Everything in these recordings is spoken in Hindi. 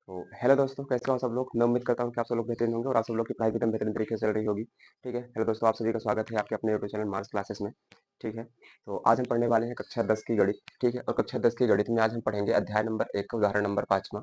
तो हेलो दोस्तों, कैसे हो सब लोग। मैं उम्मीद करता हूँ कि आप सब लोग बेहतरीन होंगे और आप सब लोग की पढ़ाई भी एकदम बेहतरीन तरीके से चल रही होगी। ठीक है। हेलो दोस्तों, आप सभी का स्वागत है आपके अपने यूट्यूब चैनल मार्क्स क्लासेस में। ठीक है। तो आज हम पढ़ने वाले हैं कक्षा 10 की गणित। ठीक है। और कक्षा 10 की गणित में आज हम पढ़ेंगे अध्याय नंबर 1 का उदाहरण नंबर 5वां।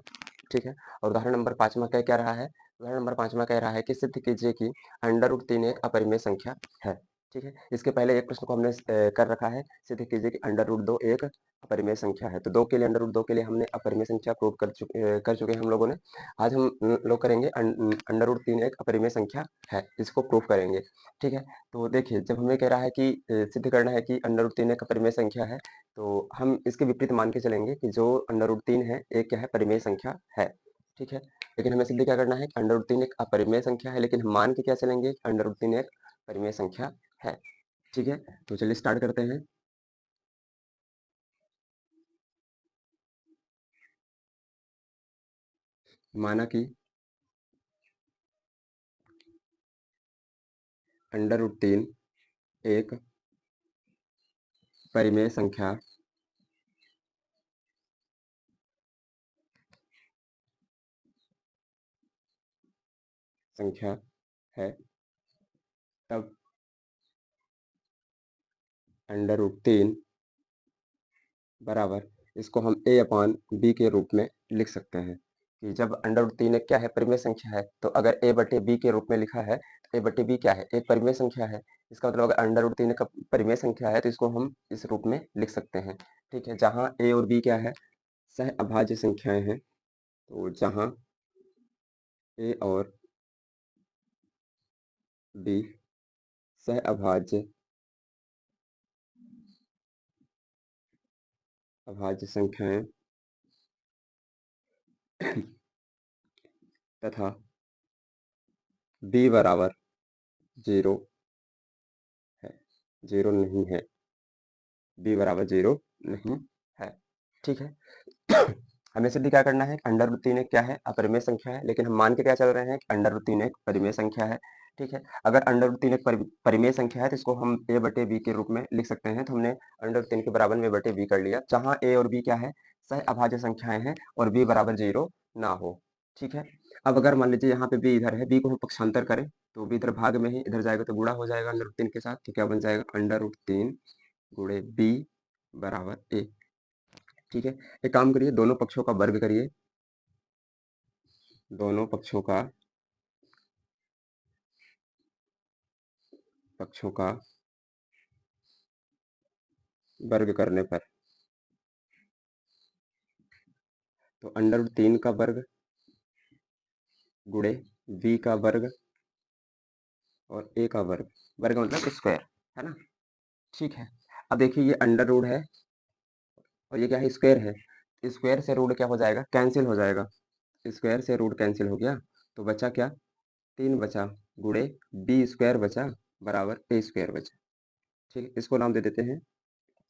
ठीक है। और उदाहरण नंबर 5वां क्या रहा है। उदाहरण नंबर 5वां कह रहा है कि सिद्ध कीजिए कि अंडर रूट 3 एक अपरिमेय संख्या है। ठीक है। इसके पहले एक प्रश्न को हमने कर रखा है, सिद्ध कीजिए कि अंडर रूट 2 एक अपरिमेय संख्या है। तो दो के लिए अंडर रूट 2 के लिए हमने अपरिमेय संख्या प्रूव कर चुके हैं हम लोगों ने। आज हम लोग करेंगे अंडर रूट 3 एक अपरिमेय संख्या है, इसको प्रूफ करेंगे। ठीक है। तो देखिए, जब हमें कह रहा है कि सिद्ध करना है कि अंडर रूट 3 एक अपरिमेय संख्या है, तो हम इसके विपरीत मान के चलेंगे कि जो अंडर रूट 3 है एक क्या है, परिमेय संख्या है। ठीक है। लेकिन हमें सिद्ध क्या करना है, अंडर रूट 3 एक अपरिमेय संख्या है, लेकिन हम मान के क्या चलेंगे, अंडर रूट 3 एक परिमेय संख्या है। ठीक है। तो चलिए स्टार्ट करते हैं। माना कि अंडर रूट 3 एक परिमेय संख्या संख्या है, तब अंडर रूट 3 बराबर, इसको हम a अपान बी के रूप में लिख सकते हैं कि जब अंडर रूट 3 एक क्या है, परिमेय संख्या है, तो अगर a बटे बी के रूप में लिखा है तो a बटे बी क्या है, एक परिमेय संख्या है। इसका मतलब अगर अंडर रूट 3 एक परिमेय संख्या है तो इसको हम इस रूप में लिख सकते हैं। ठीक है। जहाँ a और b क्या है, सह अभाज्य संख्याएं हैं। तो जहाँ a और b सह अभाज्य अभाज्य संख्याएं तथा b बराबर 0 है, 0 नहीं है, b बराबर 0 नहीं है। ठीक है। हमें सिद्ध क्या करना है, अंडर रूट 3 एक क्या है, अपरिमेय संख्या है, लेकिन हम मान के क्या चल रहे हैं कि अंडर रूट 3 एक परिमेय संख्या है। ठीक है। अगर अंडर रूट 3 एक परिमेय संख्या है तो इसको हम a बटे b के रूप में लिख सकते हैं। तो हमने अंडर रूट 3 के बराबर में a बटे b कर लिया, जहां a और b क्या है, सह अभाज्य संख्याएं हैं और b बराबर 0 ना हो। ठीक है। अब अगर मान लीजिए यहाँ पे b इधर है, b को हम पक्षांतर करें तो b इधर भाग में ही, इधर जाएगा तो गुणा हो जाएगा अंडर रूट 3 के साथ। तो क्या बन जाएगा, अंडर रूट 3 गुणे b बराबर a। ठीक है। एक काम करिए, दोनों पक्षों का वर्ग करिए, दोनों पक्षों का वर्ग करने पर तो अंडर रूट 3 का वर्ग गुणे b का वर्ग और a का वर्ग, वर्ग मतलब स्क्वायर, है ना। ठीक है। अब देखिए, ये अंडर रूट है और ये क्या है, स्क्वायर है। स्क्वायर से रूट क्या हो जाएगा, कैंसिल हो जाएगा। स्क्वायर से रूट कैंसिल हो गया तो बचा क्या, 3 बचा गुणे b स्क्वायर बचा बराबर a स्क्वायर बचा। ठीक है। इसको नाम दे देते हैं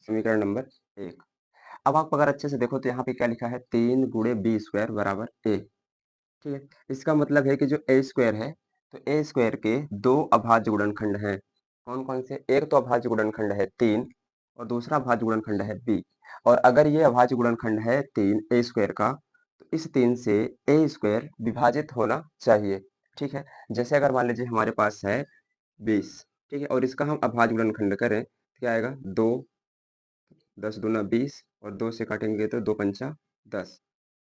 समीकरण नंबर 1। अब आप अगर अच्छे से देखो तो यहाँ पे क्या लिखा है, 3 गुणे बी स्क्वायर बराबर a। ठीक है। इसका मतलब है कि जो ए स्क्वायर है, तो ए स्क्वायर के दो अभाज्य गुणनखंड हैं। कौन कौन से, एक तो अभाज्य गुणनखंड है 3 और दूसरा अभाज्य गुणनखंड है b। और अगर ये अभाज्य गुणनखंड है 3 ए स्क्वायर का, तो इस 3 से ए स्क्वायर विभाजित होना चाहिए। ठीक है। जैसे अगर मान लीजिए हमारे पास है 20, ठीक है, और इसका हम अभाज्य गुणनखंड करें तो क्या आएगा, 2, 10 दूना 20 और 2 से काटेंगे तो 2 पंचा 10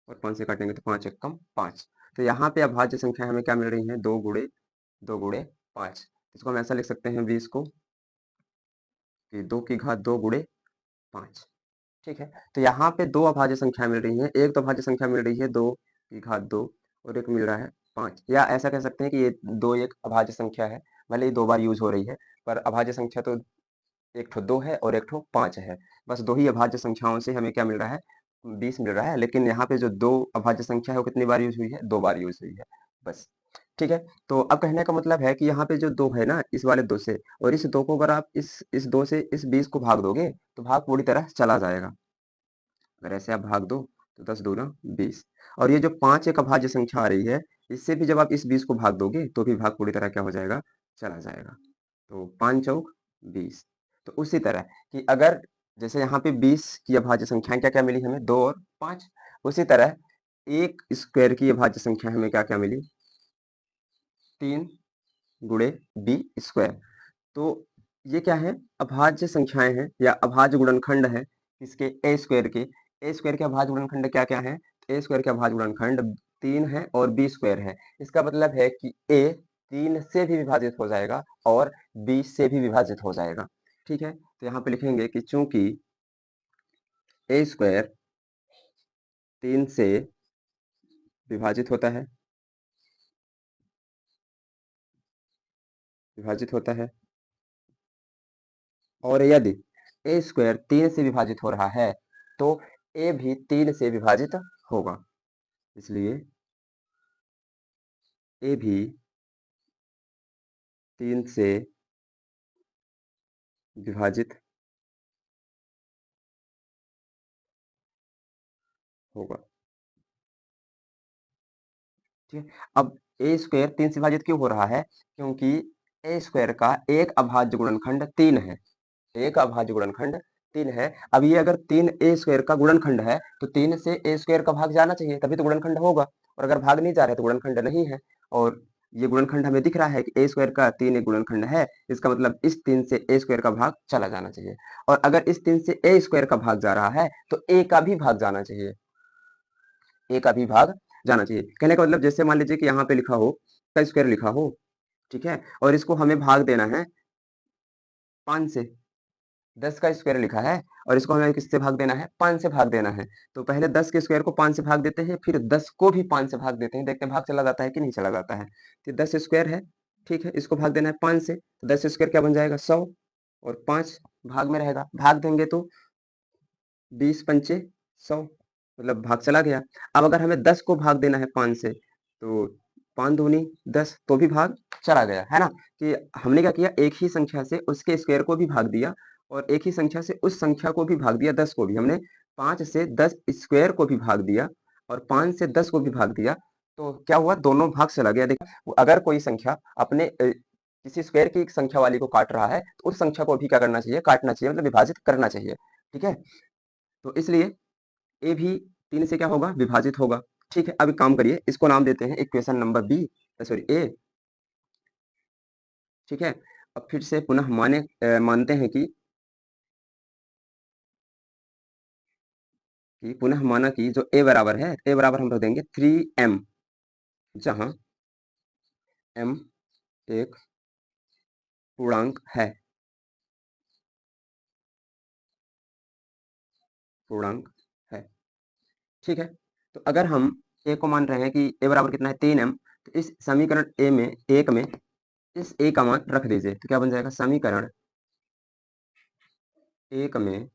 और 5 से काटेंगे तो 5 एकम 5। तो यहाँ पे अभाज्य संख्या हमें क्या मिल रही है, 2 गुणे 5। इसको हम ऐसा लिख सकते हैं 20 को कि 2 की घात 2 गुणे 5। ठीक है। तो यहाँ पे दो अभाज्य संख्या मिल रही है, एक तो अभाज्य संख्या मिल रही है 2 की घात 2 और एक मिल रहा है 5। या ऐसा कह सकते हैं कि ये 2 एक अभाज्य संख्या है, भले ही 2 बार यूज हो रही है, पर अभाज्य संख्या तो एक ठो 2 है और एक ठो 5 है। बस दो ही अभाज्य संख्याओं से हमें क्या मिल रहा है, 20 मिल रहा है। लेकिन यहाँ पे जो दो अभाज्य संख्या है वो कितनी बार यूज हुई है, 2 बार यूज हुई है बस। ठीक है। तो अब कहने का मतलब है कि यहाँ पे जो 2 है ना, इस वाले 2 से, और इस 2 को अगर आप इस 2 से इस 20 को भाग दोगे तो भाग पूरी तरह चला जाएगा। अगर ऐसे आप भाग दो तो 10 दूना 20। और ये जो 5 एक अभाज्य संख्या आ रही है, इससे भी जब आप इस 20 को भाग दोगे तो भी भाग पूरी तरह क्या हो जाएगा, चला जाएगा। तो 5 चौक 20। तो उसी तरह कि अगर जैसे यहाँ पे 20 की अभाज्य संख्याएं क्या क्या मिली हमें, 2 और 5, उसी तरह एक स्क्वायर की अभाज्य संख्या हमें क्या क्या मिली, 3 गुणे बी स्क्वायर। तो ये क्या है, अभाज्य संख्याएं हैं या अभाज्य गुणनखंड है इसके ए स्क्वायर के। ए स्क्वायर के अभाज्य गुणनखंड क्या क्या है, ए स्क्वायर के अभाज्य गुणनखंड 3 है और बी स्क्वायर है। इसका मतलब है कि ए 3 से भी विभाजित हो जाएगा और बी से भी विभाजित हो जाएगा। ठीक है, तो यहाँ पे लिखेंगे कि चूंकि ए स्क्वायर 3 से विभाजित होता है, विभाजित होता है, और यदि ए स्क्वायर 3 से विभाजित हो रहा है तो ए भी 3 से विभाजित होगा। इसलिए ए भी 3 से विभाजित होगा। ठीक है, अब ए स्क्वायर 3 से विभाजित क्यों हो रहा है, क्योंकि ए स्क्वायर का एक अभाज्य गुणनखंड 3 है, एक अभाज्य गुणनखंड 3 है। अब ये अगर 3 ए स्क्वायर का गुणनखंड है तो 3 से ए स्क्वायर का भाग जाना चाहिए, तभी तो गुणनखंड होगा, और अगर भाग नहीं जा रहा है तो गुणनखंड नहीं है। और ये गुणनखंड हमें दिख रहा है कि ए स्क्वायर का 3 एक गुणनखंड है, इसका मतलब इस 3 से ए स्क्वायर का भाग चला जाना चाहिए, और अगर इस 3 से ए स्क्वायर का भाग जा रहा है तो ए का भी भाग जाना चाहिए, ए का भी भाग जाना चाहिए। कहने का मतलब जैसे मान लीजिए कि यहाँ पे लिखा हो का स्क्वायर लिखा हो, ठीक है, और इसको हमें भाग देना है 5 से, 10 का स्क्वायर लिखा है और इसको हमें किससे भाग देना है, 5 से भाग देना है। तो पहले 10 के स्क्वायर को 5 से भाग देते हैं, फिर 10 को भी 5 से भाग देते हैं, देखते हैं भाग चला जाता है कि नहीं चला जाता है। तो 10 स्क्वायर है, ठीक है, इसको भाग देना है 5 से, तो 10 स्क्वायर क्या बन जाएगा, 100, और 5 भाग में रहेगा, भाग देंगे तो 20 पंचे 100, मतलब भाग चला गया। अब अगर हमें 10 को भाग देना है 5 से, तो 5 दूनी 10, तो भी भाग चला गया, है ना। कि हमने क्या किया, एक ही संख्या से उसके स्क्वायर को भी भाग दिया और एक ही संख्या से उस संख्या को भी भाग दिया, 10 को भी हमने 5 से 10 स्क्वायर को भी भाग दिया और 5 से 10 को भी भाग दिया, तो क्या हुआ, दोनों भाग चला गया। देखिए अगर कोई संख्या अपने किसी स्क्वायर की एक संख्या वाली को काट रहा है तो उस संख्या को भी क्या करना चाहिए, काटना चाहिए, मतलब विभाजित करना चाहिए। ठीक है, तो इसलिए ए भी 3 से क्या होगा, विभाजित होगा। ठीक है, अब एक काम करिए, इसको नाम देते हैं इक्वेशन नंबर बी, सॉरी ए। ठीक है, अब फिर से पुनः मानते हैं कि पुनः माना कि जो ए बराबर है, ए बराबर हम रख देंगे 3m, जहां m एक पूर्णांक है, पूर्णांक है। ठीक है, तो अगर हम ए को मान रहे हैं कि ए बराबर कितना है, 3m, तो इस समीकरण ए में, एक में इस ए का मान रख दीजिए, तो क्या बन जाएगा, समीकरण एक में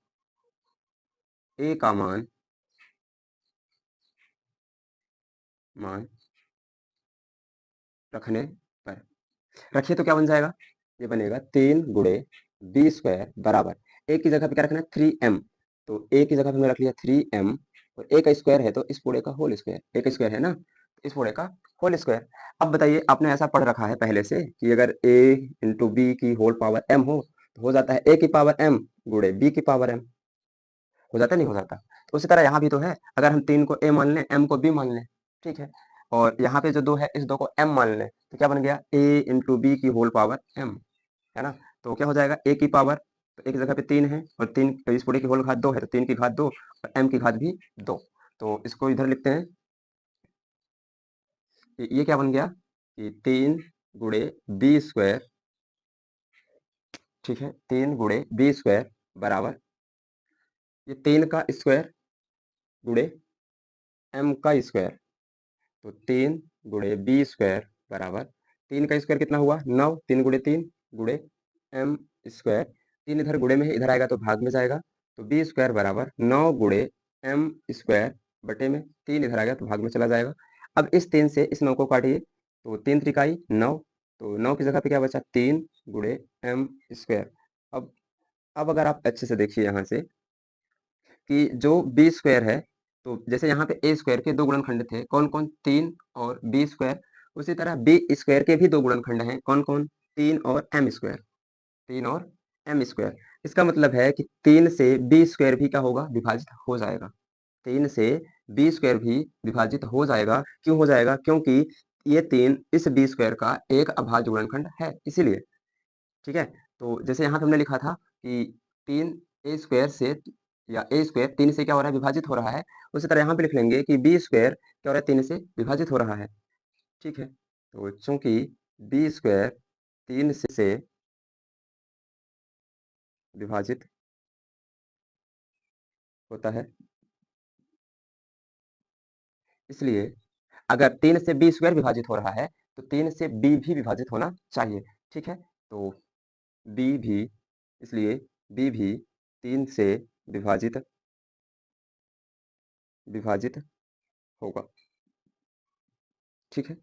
ए का मान मान रखने पर, रखिए तो क्या बन जाएगा, ये बनेगा 3 गुणे बी स्क्वायर बराबर, ए की जगह पे क्या रखना है, 3m, तो ए की जगह पे हमने रख लिया 3m, और ए का स्क्वायर है तो इस पूरे का होल स्क्वायर, ए का स्क्वायर है ना, इस पूरे का होल स्क्वायर। अब बताइए, आपने ऐसा पढ़ रखा है पहले से कि अगर a इंटू बी की होल पावर m हो तो हो जाता है a की पावर m गुणे b की पावर m, हो जाता नहीं हो जाता। तो उसी तरह यहाँ भी तो है, अगर हम 3 को a मान लें, m को b मान लें, ठीक है, और यहाँ पे जो 2 है, इस 2 को m मान लें, तो क्या बन गया, a इंटू बी की होल पावर m, है ना। तो क्या हो जाएगा, a की पावर, तो एक जगह पे 3 है और 3, तो इस पूरे की होल घात 2 है, तो 3 की घात 2 और m की घात भी 2, तो इसको इधर लिखते हैं। ये क्या बन गया कि 3 गुणे बी स्क्वायर, ठीक है, 3 गुणे बी स्क्वायर बराबर, ये 3 का स्क्वायर गुणे m का स्क्वायर, तो 3 गुणे बी स्क्वायर बराबर, 3 का स्क्वायर कितना हुआ, 9, 3 गुणे 3 गुणे m स्क्वायर, 3 इधर गुणे में है, इधर आएगा तो भाग में जाएगा, तो बी स्क्वायर बराबर 9 गुणे m स्क्वायर बटे में 3 इधर आ गया तो भाग में चला जाएगा। अब इस 3 से इस 9 को काटिए, तो 3 त्रिकाई 9, तो 9 की जगह पे क्या बचा, 3 गुणे m स्क्वायर। अब अगर आप अच्छे से देखिए यहाँ से कि जो बी स्क्वायर है, तो जैसे यहाँ पे ए स्क्वायर के 2 गुणनखंड थे, कौन कौन, 3 और बी स्क्वायर, उसी तरह बी स्क्वायर के भी 2 गुणनखंड हैं, कौन कौन, 3 और एम स्क्वायर, 3 और एम स्क्वायर। इसका मतलब है कि 3 से बी स्क्वायर भी क्या होगा, विभाजित हो जाएगा, 3 से बी स्क्वायर भी विभाजित हो जाएगा। क्यों हो जाएगा? क्योंकि ये 3 इस बी स्क्वायर का एक अभाज्य गुणनखंड है, इसीलिए। ठीक है? तो जैसे यहाँ पे हमने लिखा था कि 3 ए स्क्वायर से या ए स्क्वायर 3 से क्या हो रहा है? विभाजित हो रहा है। उसी तरह यहाँ पे लिख लेंगे कि बी स्क्वायर क्या हो रहा है? 3 से विभाजित हो रहा है। ठीक है? तो चूँकि बी स्क्वायर 3 से विभाजित होता है, इसलिए अगर 3 से बी स्क्वायर विभाजित हो रहा है, तो 3 से बी भी विभाजित होना चाहिए। ठीक है? तो बी भी इसलिए बी भी 3 से विभाजित विभाजित होगा। ठीक है?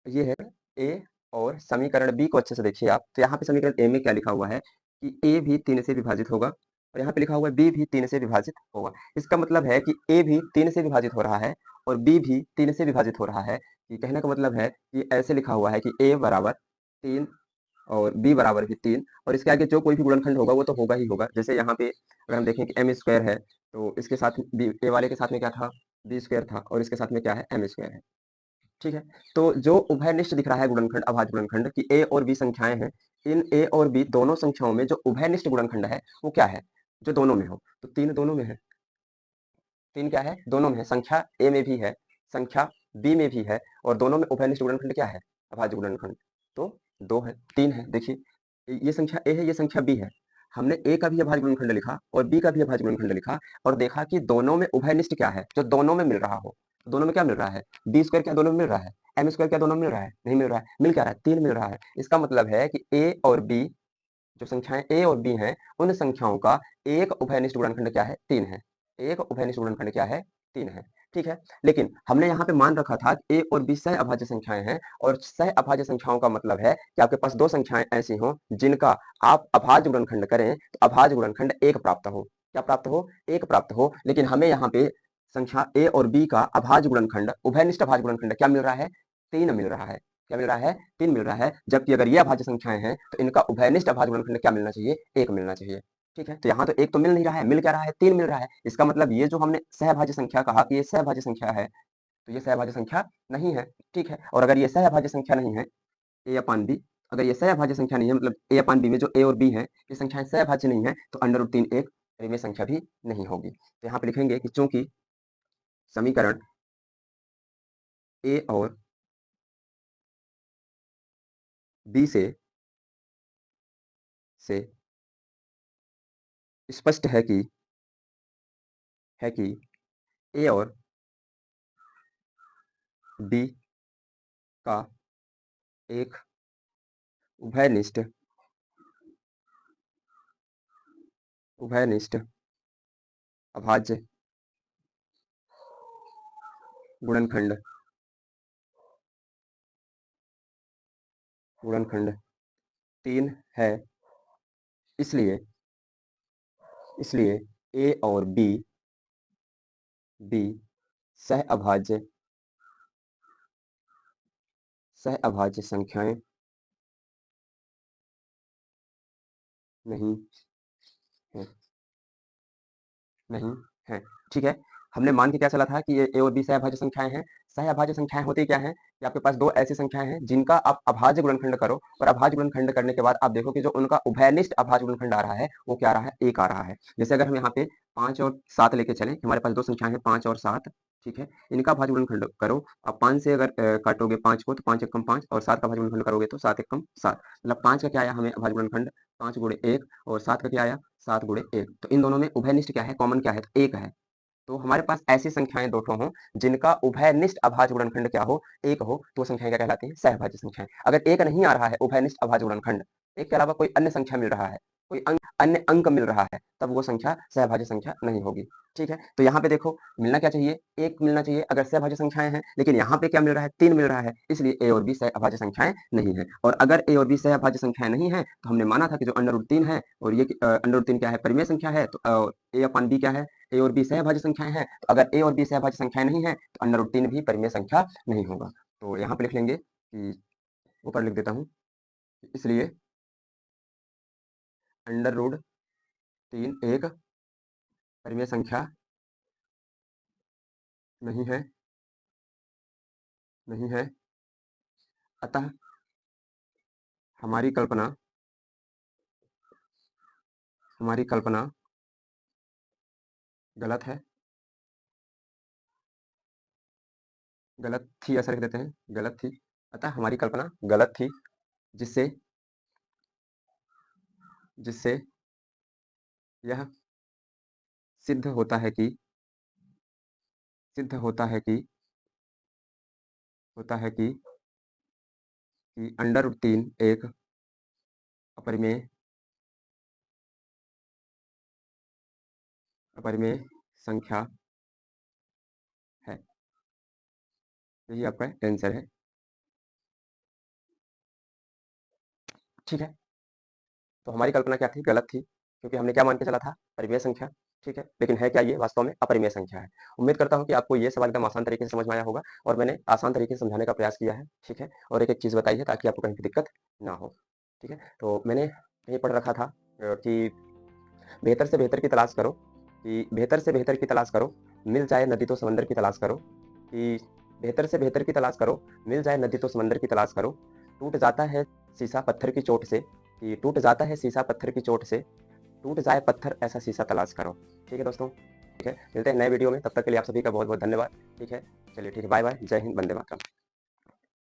ये है ए और समीकरण बी को अच्छे से देखिए आप। तो यहाँ पे समीकरण ए में क्या लिखा हुआ है कि ए भी 3 से विभाजित होगा और यहाँ पे लिखा हुआ है बी भी 3 से विभाजित होगा। इसका मतलब है कि ए भी 3 से विभाजित हो रहा है और बी भी 3 से विभाजित हो रहा है। ये कहने का मतलब है कि ऐसे लिखा हुआ है कि ए बराबर 3 और बी बराबर भी 3 और इसके आगे जो कोई भी गुणनखंड होगा वो तो होगा ही होगा। जैसे यहाँ पे अगर हम देखें कि एम स्क्वायर है, तो इसके साथ बी ए वाले के साथ में क्या था? बी स्क्वायर था और इसके साथ में क्या है? एम स्क्वायर है। ठीक है? तो जो उभयनिष्ठ दिख रहा है गुणनखंड, अभाज्य गुणनखंड कि ए और बी संख्याएँ हैं, इन ए और बी दोनों संख्याओं में जो उभयनिष्ठ गुणनखंड है, वो क्या है? जो दोनों में हो। तो 3 दोनों में है। 3 क्या है? दोनों में है। संख्या ए में भी है, संख्या बी में भी है और दोनों में उभयनिष्ठ गुणनखंड क्या है? अभाज्य गुणनखंड। तो 2 है, 3 है। देखिए, ये संख्या ए है, ये संख्या बी है। हमने ए का भी अभाज्य गुणनखंड लिखा और बी का भी अभाज्य गुणनखंड लिखा और देखा कि दोनों में उभयनिष्ठ क्या है? जो दोनों में मिल रहा हो। दोनों में क्या मिल रहा है? बी स्क्वायर क्या दोनों में मिल रहा है? एम स्क्वायर क्या दोनों में मिल रहा है? नहीं मिल रहा है। मिल क्या रहा है? 3 मिल रहा है। इसका मतलब है कि ए और बी, जो संख्याएँ ए और बी हैं, उन संख्याओं का एक उभयनिष्ठ गुणनखंड क्या है? 3 है। एक उभयनिष्ठ गुणनखंड क्या है? 3 है। ठीक है? लेकिन हमने यहाँ पे मान रखा था कि ए और बी सह-अभाज्य संख्याएँ हैं और सह-अभाज्य संख्याओं का मतलब है कि आपके पास 2 संख्याएँ ऐसी हों, जिनका आप अभाज्य गुणनखंड करें, तो अभाज्य गुणनखंड 1 प्राप्त हो। क्या प्राप्त हो? 1 प्राप्त हो। लेकिन हमें यहाँ पे संख्या ए और बी का अभाज्य गुणनखंड, उभयनिष्ठ अभाज्य गुणनखंड क्या मिल रहा है? 3 मिल रहा है। क्या मिल रहा है? 3 मिल रहा है। जबकि अगर ये अभाज्य संख्याएँ हैं, तो इनका उभयनिष्ठ अभाज्य गुणनखंड क्या मिलना चाहिए? 1 मिलना चाहिए। ठीक है? तो यहाँ तो 1 तो मिल नहीं रहा है, मिल क्या रहा है? 3 मिल रहा है। इसका मतलब ये जो हमने सहभाज्य संख्या कहा कि ये सहभाज्य संख्या है, तो ये सहभाज्य संख्या नहीं है। ठीक है? और अगर ये सहभाज्य संख्या नहीं है, ए अपान बी, अगर ये सहभाज्य संख्या नहीं है, मतलब ए अपान बी में जो ए और बी है, ये संख्याएँ सहभाज्य नहीं है, तो √3 एक परिमेय संख्या भी नहीं होगी। तो यहाँ पे लिखेंगे कि चूँकि समीकरण ए और बी से स्पष्ट है कि ए और बी का एक उभयनिष्ठ उभयनिष्ठ अभाज्य गुणनखंड गुणनखंड 3 है। इसलिए इसलिए ए और बी सह-अभाज्य सह-अभाज्य संख्याएँ नहीं हैं। नहीं है। ठीक है? हमने मान के क्या चला था कि ये ए और बी सहअभाज्य संख्याएँ हैं। सहअभाज्य संख्याएँ होती क्या हैं कि आपके पास 2 ऐसी संख्याएँ हैं जिनका आप अभाज्य गुणनखंड करो और अभाज्य गुणनखंड करने के बाद आप देखो कि जो उनका उभयनिष्ठ अभाज्य गुणनखंड आ रहा है, वो क्या आ रहा है? 1 आ रहा है। जैसे अगर हम यहाँ पे 5 और 7 लेके चलें, हमारे पास 2 संख्याएँ हैं 5 और 7, ठीक है? इनका अभाज्य गुणनखंड करो, आप 5 से अगर काटोगे 5 को तो 5 एकम 5 और 7 का अभाज्य गुणनखंड करोगे तो 7 एकम 7, मतलब 5 का क्या आया हमें अभाज्य गुणनखंड? 5 गुणे 1 और 7 का क्या आया? 7 गुणे 1। तो इन दोनों में उभयनिष्ठ क्या है? कॉमन क्या है? तो 1 है। तो हमारे पास ऐसी संख्याएँ 2 ठो हों, जिनका उभयनिष्ठ अभाज्य गुणनखंड क्या हो? 1 हो, तो वो संख्याएँ क्या कहलाती हैं? सहभाज्य संख्याएँ। अगर 1 नहीं आ रहा है उभयनिष्ठ अभाज्य गुणनखंड, 1 के अलावा कोई अन्य संख्या मिल रहा है, कोई अन्य अंक मिल रहा है, तब वो संख्या सहभाज्य संख्या नहीं होगी। ठीक है? तो यहाँ पे देखो मिलना क्या चाहिए? 1 मिलना चाहिए अगर सहभाज्य संख्याएँ हैं, लेकिन यहाँ पे क्या मिल रहा है? 3 मिल रहा है, इसलिए ए और बी सहअभाज्य संख्याएँ नहीं हैं। और अगर ए और बी सहअभाज्य संख्याएँ नहीं हैं, तो हमने माना था कि जो √3 है और ये √3 क्या है? परिमेय संख्या है, तो ए अपान बी क्या है? ए और बी सहभाज्य संख्याएँ हैं, तो अगर ए और बी सहभाज्य संख्याएँ नहीं हैं, तो √3 भी परिमेय संख्या नहीं होगा। तो यहाँ पे लिख लेंगे कि ऊपर लिख देता हूँ, इसलिए √3 एक परिमेय संख्या नहीं है, नहीं है। अतः हमारी कल्पना गलत है, गलत थी ऐसा लिख देते हैं, गलत थी। अतः हमारी कल्पना गलत थी, जिससे जिससे यह सिद्ध होता है कि सिद्ध होता है कि अंडर रूट 3 एक अपरिमेय अपरिमेय संख्या है। यही आपका आंसर है। ठीक है, तो हमारी कल्पना क्या थी? गलत थी, क्योंकि हमने क्या मान के चला था? परिमेय संख्या। ठीक है, लेकिन है क्या ये? वास्तव में अपरिमेय संख्या है। उम्मीद करता हूँ कि आपको ये सवाल एकदम आसान तरीके से समझ में आया होगा, और मैंने आसान तरीके से समझाने का प्रयास किया है। ठीक है, और एक-एक चीज़ बताई है ताकि आपको कहीं भी दिक्कत ना हो। ठीक है, तो मैंने कहीं पढ़ रखा था कि बेहतर से बेहतर की तलाश करो, कि बेहतर से बेहतर की तलाश करो, मिल जाए नदी तो समंदर की तलाश करो, कि बेहतर से बेहतर की तलाश करो, मिल जाए नदी तो समंदर की तलाश करो, टूट जाता है शीशा पत्थर की चोट से, कि टूट जाता है शीशा पत्थर की चोट से, टूट जाए पत्थर ऐसा शीशा तलाश करो। ठीक है दोस्तों, ठीक है, मिलते हैं नए वीडियो में, तब तक के लिए आप सभी का बहुत बहुत धन्यवाद। ठीक है, चलिए ठीक है, बाय बाय, जय हिंद, वंदे मातरम।